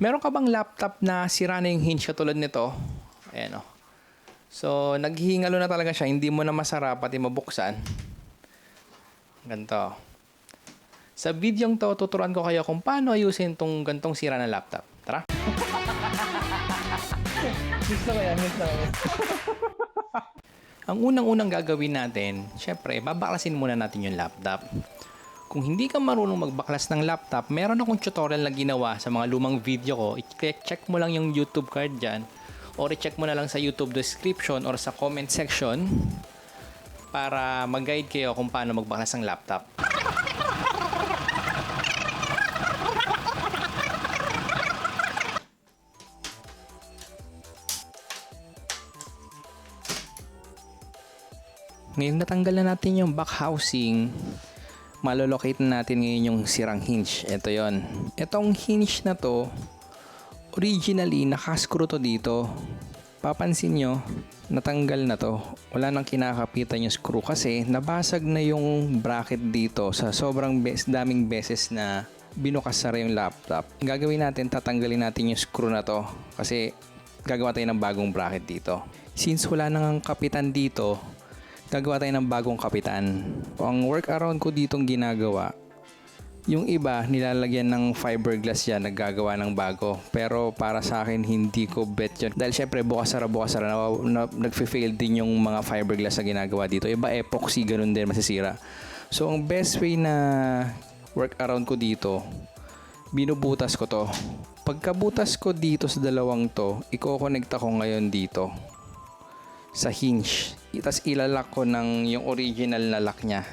Meron ka bang laptop na sira na yung hinge katulad nito? Ayan o. So, naghihingalo na talaga siya. Hindi mo na masarap pati mabuksan. Ganito. Sa videong to, tuturuan ko kayo kung paano ayusin tong gantong sira na laptop. Tara! Gusto ko yan. Ang unang-unang gagawin natin, syempre, babaklasin muna natin yung laptop. Kung hindi ka marunong magbaklas ng laptop, meron akong tutorial na ginawa sa mga lumang video ko. I-check mo lang yung YouTube card dyan or i-check mo na lang sa YouTube description or sa comment section para mag-guide kayo kung paano magbaklas ng laptop. Ngayon natanggal na natin yung back housing, malolocate na natin ngayon yung sirang hinge. Ito yon. Itong hinge na to, originally nakascrew to dito. Papansin nyo, natanggal na to. Wala nang kinakapitan yung screw kasi nabasag na yung bracket dito sa sobrang daming beses na binukas sara yung laptop. Gagawin natin, tatanggalin natin yung screw na to kasi gagawa tayo ng bagong bracket dito. Since wala nang kapitan dito, gagawa tayo ng bagong kapitan. Ang workaround ko ditong ginagawa, yung iba nilalagyan ng fiberglass yan, naggagawa ng bago. Pero para sa akin, hindi ko bet yun. Dahil syempre, bukas sara, nagfe-fail din yung mga fiberglass na ginagawa dito. Iba epoxy, ganun din, masisira. So, ang best way na workaround ko dito, binubutas ko to. Pagkabutas ko dito sa dalawang to, i-connect ko ngayon dito sa hinge. Tapos ilalak ko ng yung original na lock niya.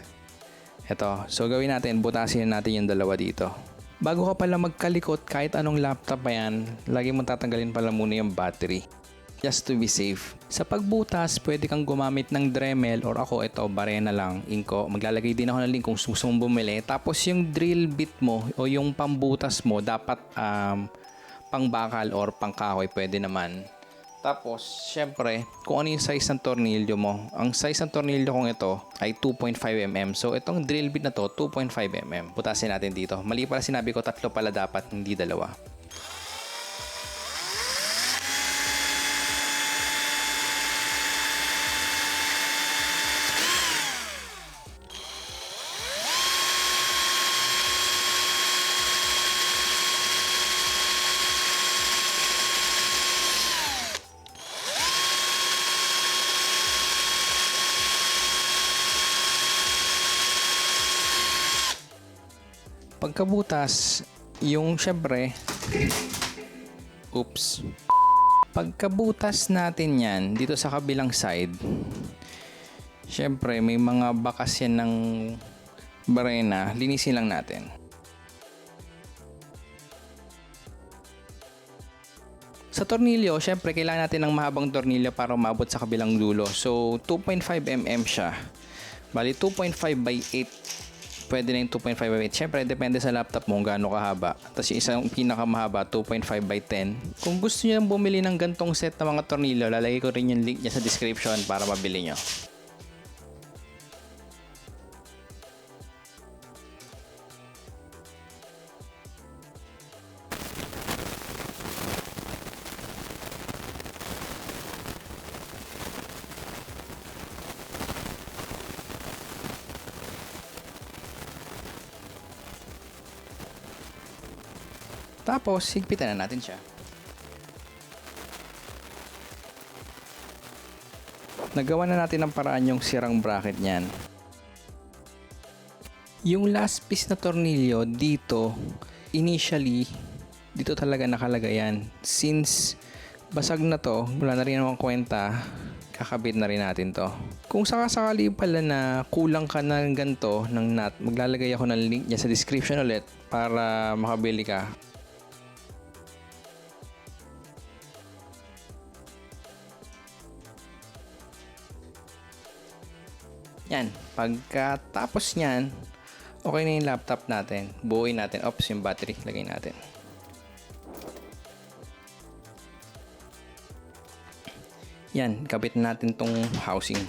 Ito. So gawin natin, butasin natin yung dalawa dito. Bago ka pala magkalikot, kahit anong laptop pa yan, lagi mong tatanggalin pala muna yung battery. Just to be safe. Sa pagbutas, pwede kang gumamit ng Dremel or ako, ito, barena lang, inko. Maglalagay din ako ng link kung gusto mong bumili. Tapos yung drill bit mo o yung pambutas mo, dapat pangbakal or pangkahoy, pwede naman. Tapos, syempre, kung ano yung size ng tornilyo mo. Ang size ng tornilyo kong ito ay 2.5mm. So, itong drill bit na to, 2.5mm. Butasin natin dito. Mali pala sinabi ko, 3 pala dapat, hindi 2. Pagkabutas, yung syempre, pagkabutas natin yan dito sa kabilang side, syempre may mga bakas yan ng barena, linisin lang natin. Sa tornilyo, syempre kailangan natin ng mahabang tornilyo para umabot sa kabilang dulo. So 2.5mm siya, bali 2.5 by 8. Pwede na yung 2.5 by 8. Siyempre, depende sa laptop mo kung gaano kahaba. Tapos yung isang pinakamahaba, 2.5 by 10. Kung gusto nyo bumili ng gantong set ng mga tornilyo, lalagay ko rin yung link niya sa description para mabili nyo. Tapos, higpitan na natin siya. Nagawa na natin ang paraan yung sirang bracket niyan. Yung last piece na tornilyo dito, initially, dito talaga nakalagay yan. Since basag na to, wala na rin akong kwenta, kakabit na rin natin to. Kung sakasakali pala na kulang ka ng ganito, ng nut, maglalagay ako ng link niya sa description ulit para makabili ka. Yan, pagkatapos nyan, okay na yung laptop natin. Buuin natin. Oops, yung battery, lagay natin. Yan, kabit natin tong housing.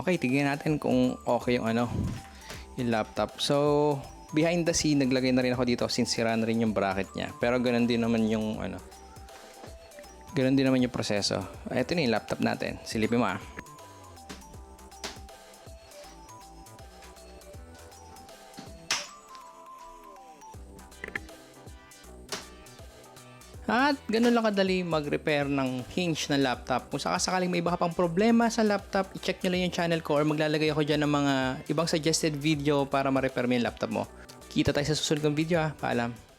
Okay, tignan natin kung okay yung yung laptop. So, behind the scene, naglagay na rin ako dito since sira na rin yung bracket niya. Pero ganun din naman yung ganun din naman yung proseso. Ito na yung laptop natin. Silipin mo. At ganun lang kadali mag-repair ng hinge ng laptop. Kung sakasakaling may iba ka pang problema sa laptop, i-check nyo lang yung channel ko or maglalagay ako dyan ng mga ibang suggested video para ma-repair mo yung laptop mo. Kita tayo sa susunod kong video. Paalam.